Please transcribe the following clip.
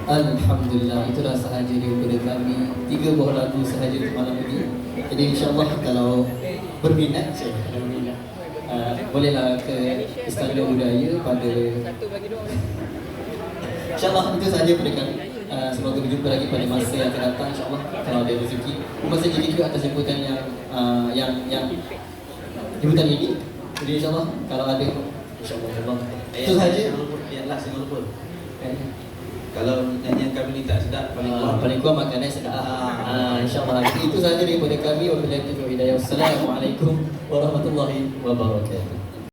Alhamdulillah, itulah sahaja daripada kami. 3 buah lagu sahaja untuk malam ini. Jadi insyaAllah kalau berminat, bolehlah ke Istana Budaya pada InsyaAllah itu sahaja pada kami. Semoga berjumpa lagi pada masa yang akan datang insyaAllah kalau ada rezeki. Terima kasih JKQ atas jemputan yang jemputan ini. Jadi insyaAllah kalau ada insyaAllah itu sahaja. Yang last yang lupa. Kalau nyanyian kami ni tak sedap, paling kurang makanan sedap. InsyaAllah itu sahaja daripada kami. Wabillahi taufiq wal hidayah. Wassalamualaikum warahmatullahi wabarakatuh.